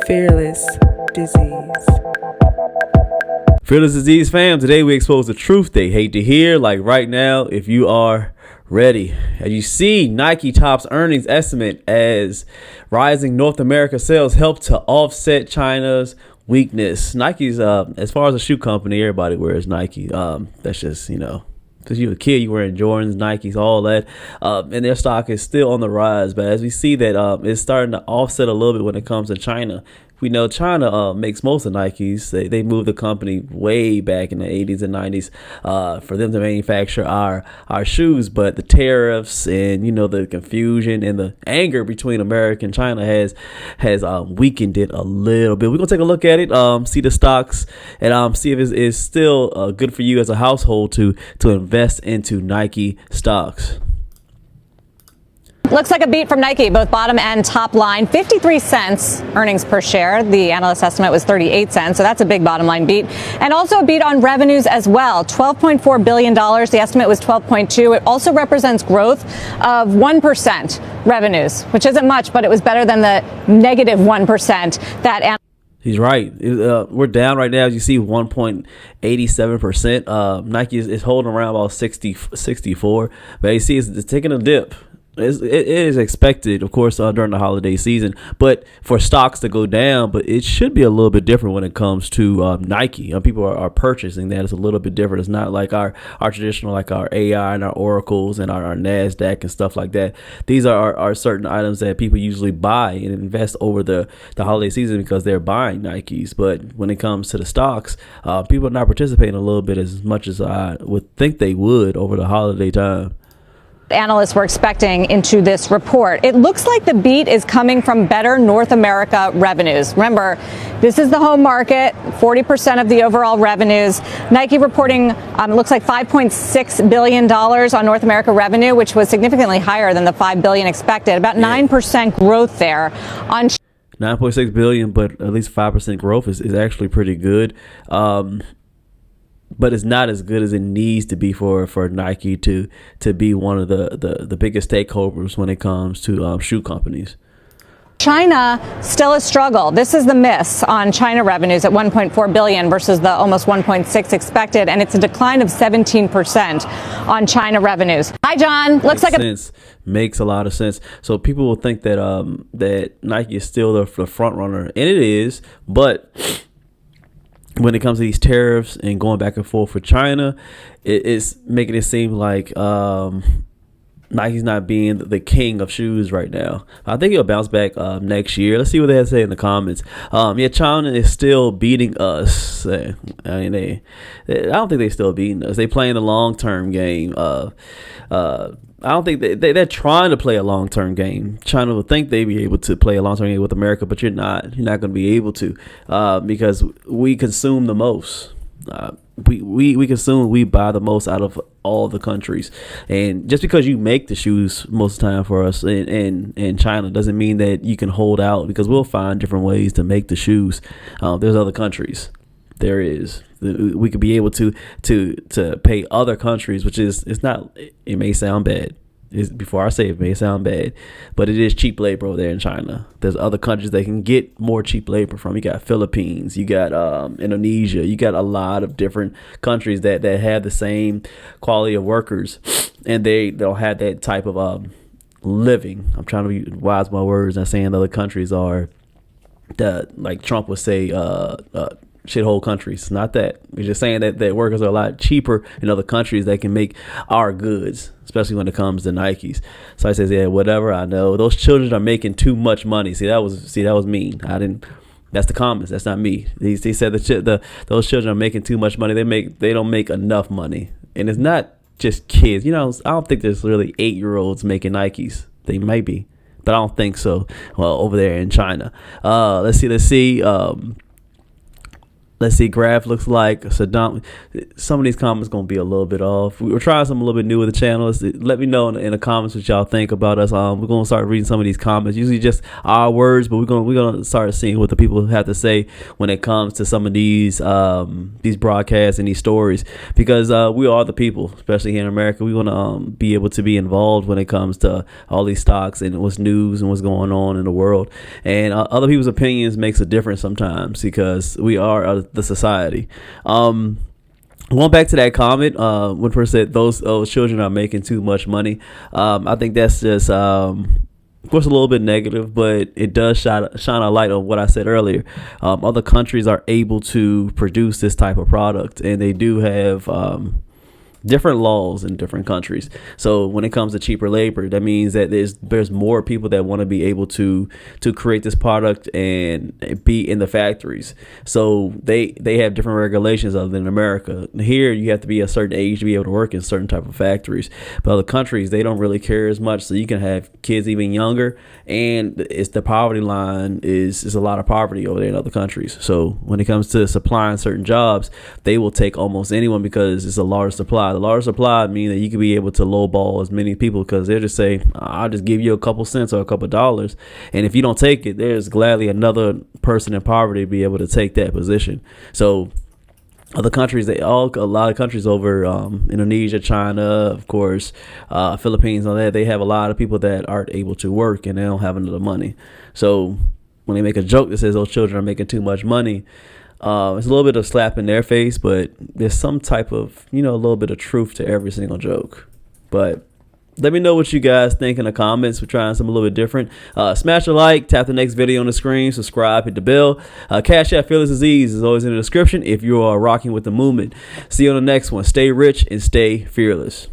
Fearless Disease. Fearless Disease fam, today we expose the truth they hate to hear. Like right now, if you are ready. As you see, Nike tops earnings estimate as rising North America sales help to offset China's weakness. Nike's, as far as a shoe company, everybody wears Nike. That's just, because you're a kid, you wearing Jordans, Nikes, all that, and their stock is still on the rise. But as we see that it's starting to offset a little bit when it comes to China. We know China makes most of Nikes. They moved the company way back in the 80s and 90s for them to manufacture our shoes. But the tariffs and, the confusion and the anger between America and China has weakened it a little bit. We're going to take a look at it, see the stocks, and see if it's still good for you as a household to invest into Nike stocks. Looks like a beat from Nike, both bottom and top line. 53 cents earnings per share. The analyst estimate was 38 cents, so that's a big bottom line beat. And also a beat on revenues as well. $12.4 billion. The estimate was 12.2. It also represents growth of 1% revenues, which isn't much, but it was better than the negative 1% that He's right. We're down right now. As you see, 1.87%. Nike is holding around about 64. But you see, it's taking a dip. It is expected, of course, during the holiday season, but for stocks to go down. But it should be a little bit different when it comes to Nike. People are purchasing that. It's a little bit different. It's not like our traditional, like our AI and our Oracles and our NASDAQ and stuff like that. These are certain items that people usually buy and invest over the holiday season because they're buying Nikes. But when it comes to the stocks, people are not participating a little bit as much as I would think they would over the holiday time. Analysts were expecting into this report. It looks like the beat is coming from better North America revenues. Remember, this is the home market, 40% of the overall revenues. Nike reporting looks like $5.6 billion on North America revenue, which was significantly higher than the $5 billion expected. About 9% growth there. On 9.6 billion, but at least 5% growth is actually pretty good. But it's not as good as it needs to be for Nike to be one of the biggest stakeholders when it comes to shoe companies. China, still a struggle. This is the miss on China revenues at 1.4 billion versus the almost 1.6 expected, and it's a decline of 17% on China revenues. Hi, John. Looks like makes a lot of sense. So people will think that that Nike is still the front runner, and it is, but when it comes to these tariffs and going back and forth with China, it's making it seem like Nike's not being the king of shoes right now. I think it'll bounce back next year. Let's see what they have to say in the comments. China is still beating us. I don't think they're still beating us. They playing the long-term game. I don't think they're trying to play a long-term game. China will think they be able to play a long-term game with America, but you're not. You're not going to be able to because we consume the most. We buy the most out of all the countries. And just because you make the shoes most of the time for us in China doesn't mean that you can hold out, because we'll find different ways to make the shoes. There's other countries. There is. We could be able to pay other countries, which is, it may sound bad. Before I say it may sound bad, but it is cheap labor over there in China. There's other countries they can get more cheap labor from. You got Philippines, you got Indonesia, you got a lot of different countries that have the same quality of workers, and they don't have that type of living. I'm trying to be wise with my words, not saying other countries are like Trump would say shithole countries. Not that. We're just saying that workers are a lot cheaper in other countries that can make our goods, especially when it comes to Nikes. So I says, yeah, whatever. I know those children are making too much money. That was mean. I didn't. That's the comments. That's not me. They said those children are making too much money. They don't make enough money, and it's not just kids. I don't think there's really 8-year-olds making Nikes. They might be, but I don't think so. Well, over there in China, let's see. let's see, Graph looks like Saddam. Some of these comments going to be a little bit off. We're trying something a little bit new with the channel. Let me know in the comments what y'all think about us. We're going to start reading some of these comments. Usually just our words, but we're going to start seeing what the people have to say when it comes to some of these broadcasts and these stories, because we are the people, especially here in America. We want to be able to be involved when it comes to all these stocks and what's news and what's going on in the world. And other people's opinions makes a difference sometimes, because we are the society. Going back to that comment, when person said those children are making too much money, I think that's just of course a little bit negative, but it does shine a light on what I said earlier. Other countries are able to produce this type of product, and they do have different laws in different countries. So when it comes to cheaper labor, that means that there's more people that want to be able to create this product and be in the factories. So they have different regulations other than America. Here you have to be a certain age to be able to work in certain type of factories. But other countries, they don't really care as much. So you can have kids even younger, and it's the poverty line is a lot of poverty over there in other countries. So when it comes to supplying certain jobs, they will take almost anyone because it's a large supply. The large supply means that you can be able to lowball as many people, because they'll just say, I'll just give you a couple cents or a couple dollars. And if you don't take it, there's gladly another person in poverty to be able to take that position. So other countries, a lot of countries over Indonesia, China, of course, Philippines, all that, they have a lot of people that aren't able to work and they don't have enough money. So when they make a joke that says those children are making too much money, it's a little bit of slap in their face, but there's some type of, a little bit of truth to every single joke. But let me know what you guys think in the comments. We're trying something a little bit different. Smash a like, tap the next video on the screen, subscribe, hit the bell. CashApp FearlessDisease is always in the description if you are rocking with the movement. See you on the next one. Stay rich and stay fearless.